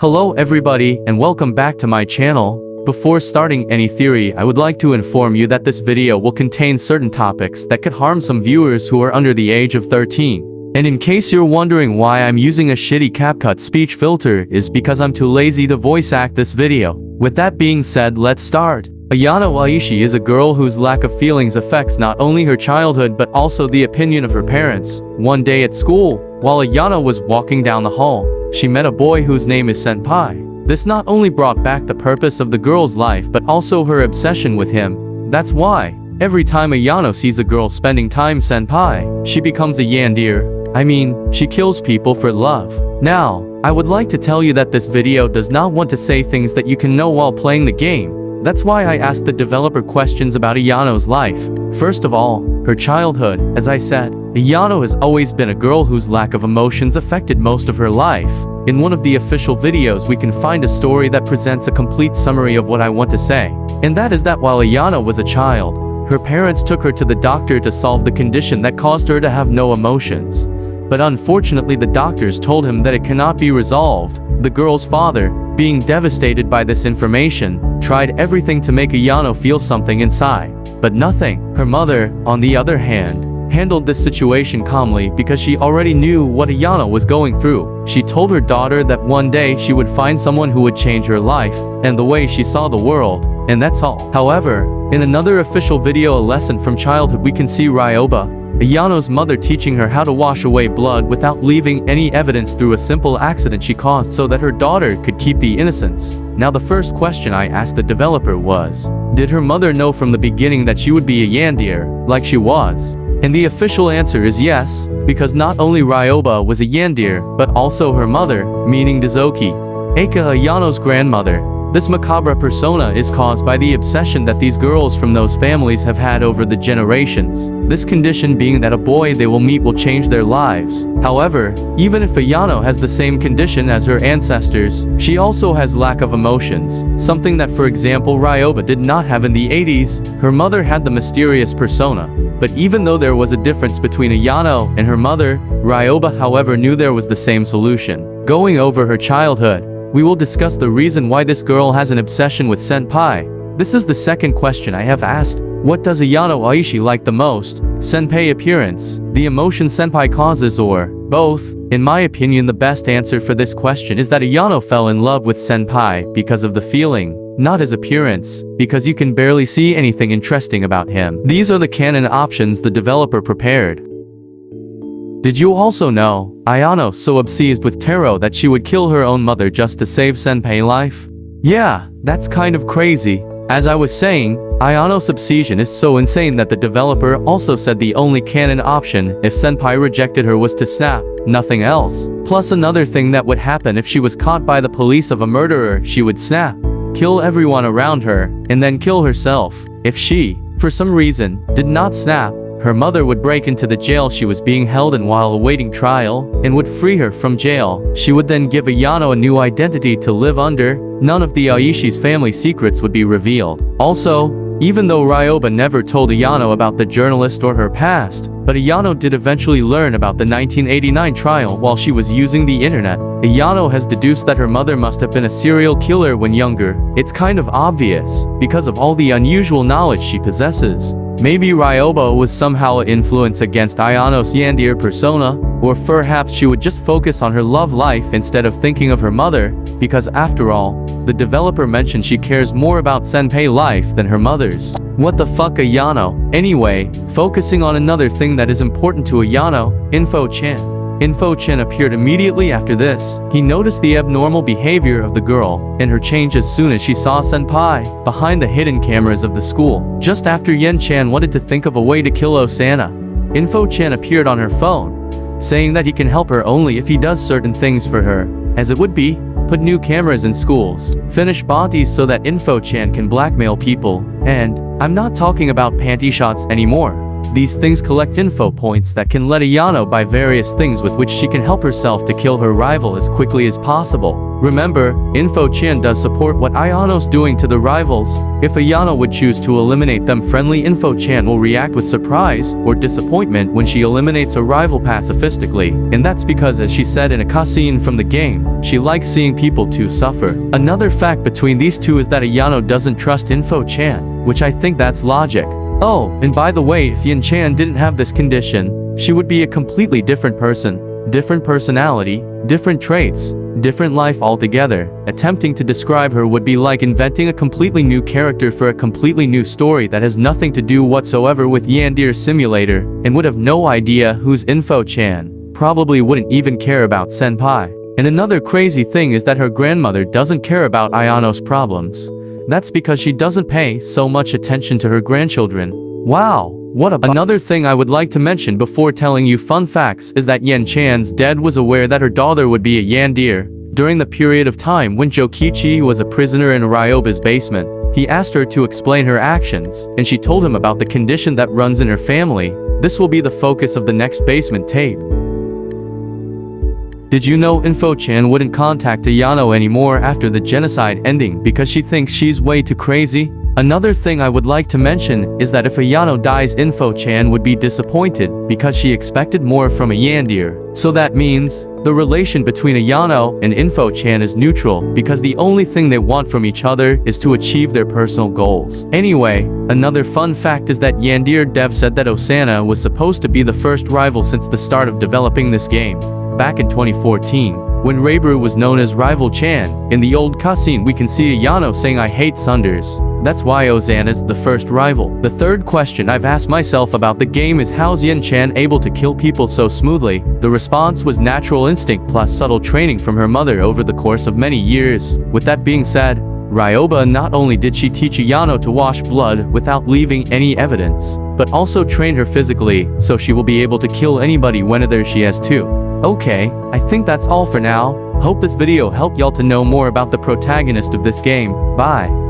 Hello everybody and welcome back to my channel. Before starting any theory, I would like to inform you that this video will contain certain topics that could harm some viewers who are under the age of 13. And in case you're wondering why I'm using a shitty CapCut speech filter is because I'm too lazy to voice act this video. With that being said, let's start. Ayano Aishi is a girl whose lack of feelings affects not only her childhood but also the opinion of her parents. One day at school, while Ayano was walking down the hall, she met a boy whose name is Senpai. This not only brought back the purpose of the girl's life but also her obsession with him. That's why, every time Ayano sees a girl spending time Senpai, she becomes a yandere. I mean, she kills people for love. Now, I would like to tell you that this video does not want to say things that you can know while playing the game. That's why I asked the developer questions about Ayano's life. First of all, her childhood. As I said, Ayano has always been a girl whose lack of emotions affected most of her life. In one of the official videos we can find a story that presents a complete summary of what I want to say. And that is that while Ayano was a child, her parents took her to the doctor to solve the condition that caused her to have no emotions. But unfortunately the doctors told him that it cannot be resolved. The girl's father, being devastated by this information, tried everything to make Ayano feel something inside. But nothing. Her mother, on the other hand, handled this situation calmly because she already knew what Ayano was going through. She told her daughter that one day she would find someone who would change her life, and the way she saw the world, and that's all. However, in another official video A Lesson from Childhood we can see Ryoba, Ayano's mother, teaching her how to wash away blood without leaving any evidence through a simple accident she caused so that her daughter could keep the innocence. Now the first question I asked the developer was, did her mother know from the beginning that she would be a yandere, like she was? And the official answer is yes, because not only Ryoba was a yandere, but also her mother, meaning Dozoki, aka Ayano's grandmother. This macabre persona is caused by the obsession that these girls from those families have had over the generations. This condition being that a boy they will meet will change their lives. However, even if Ayano has the same condition as her ancestors, she also has lack of emotions, something that for example Ryoba did not have in the 80s. Her mother had the mysterious persona. But even though there was a difference between Ayano and her mother, Ryoba however knew there was the same solution. Going over her childhood, we will discuss the reason why this girl has an obsession with senpai. This is the second question I have asked. What does Ayano Aishi like the most? Senpai appearance, the emotion senpai causes, or both? In my opinion, the best answer for this question is that Ayano fell in love with senpai because of the feeling, not his appearance, because you can barely see anything interesting about him. These are the canon options the developer prepared. Did you also know, Ayano so obsessed with tarot that she would kill her own mother just to save senpai life? Yeah, that's kind of crazy. As I was saying, Ayano's obsession is so insane that the developer also said the only canon option if senpai rejected her was to snap, nothing else. Plus another thing that would happen if she was caught by the police of a murderer, she would snap, kill everyone around her, and then kill herself. If she, for some reason, did not snap, her mother would break into the jail she was being held in while awaiting trial, and would free her from jail. She would then give Ayano a new identity to live under. None of the Aishi's family secrets would be revealed. Also, even though Ryoba never told Ayano about the journalist or her past, but Ayano did eventually learn about the 1989 trial while she was using the internet. Ayano has deduced that her mother must have been a serial killer when younger. It's kind of obvious, because of all the unusual knowledge she possesses. Maybe Ryoba was somehow an influence against Ayano's yandere persona, or perhaps she would just focus on her love life instead of thinking of her mother, because after all, the developer mentioned she cares more about senpai life than her mother's. What the fuck, Ayano? Anyway, focusing on another thing that is important to Ayano, Info-chan. Info-chan appeared immediately after this. He noticed the abnormal behavior of the girl, and her change as soon as she saw senpai, behind the hidden cameras of the school. Just after Yen-chan wanted to think of a way to kill Osana, Info-chan appeared on her phone, saying that he can help her only if he does certain things for her, as it would be, put new cameras in schools, finish bounties so that Info-chan can blackmail people, and, I'm not talking about panty shots anymore. These things collect info points that can let Ayano buy various things with which she can help herself to kill her rival as quickly as possible. Remember, Info-chan does support what Ayano's doing to the rivals. If Ayano would choose to eliminate them, friendly Info-chan will react with surprise or disappointment when she eliminates a rival pacifistically, and that's because, as she said in a cutscene from the game, she likes seeing people to suffer. Another fact between these two is that Ayano doesn't trust Info-chan, which I think that's logic. Oh, and by the way, if Yin-chan didn't have this condition, she would be a completely different person. Different personality, different traits, different life altogether. Attempting to describe her would be like inventing a completely new character for a completely new story that has nothing to do whatsoever with Yandere Simulator, and would have no idea who's Info-chan. Probably wouldn't even care about Senpai. And another crazy thing is that her grandmother doesn't care about Ayano's problems. That's because she doesn't pay so much attention to her grandchildren. Wow, what a Another thing I would like to mention before telling you fun facts is that Yen-chan's dad was aware that her daughter would be a yandere. During the period of time when Jokichi was a prisoner in Ryoba's basement, he asked her to explain her actions, and she told him about the condition that runs in her family. This will be the focus of the next basement tape. Did you know Info-chan wouldn't contact Ayano anymore after the genocide ending because she thinks she's way too crazy? Another thing I would like to mention is that if Ayano dies, Info-chan would be disappointed because she expected more from a yandere. So that means, the relation between Ayano and Info-chan is neutral because the only thing they want from each other is to achieve their personal goals. Anyway, another fun fact is that Yandere Dev said that Osana was supposed to be the first rival since the start of developing this game. Back in 2014, when Reiburu was known as Rival Chan, in the old cutscene we can see Ayano saying "I hate Sunders." That's why Ozana's the first rival. The third question I've asked myself about the game is how's Yin-chan able to kill people so smoothly? The response was natural instinct plus subtle training from her mother over the course of many years. With that being said, Ryoba not only did she teach Ayano to wash blood without leaving any evidence, but also trained her physically, so she will be able to kill anybody whenever she has to. Okay, I think that's all for now. Hope this video helped y'all to know more about the protagonist of this game. Bye.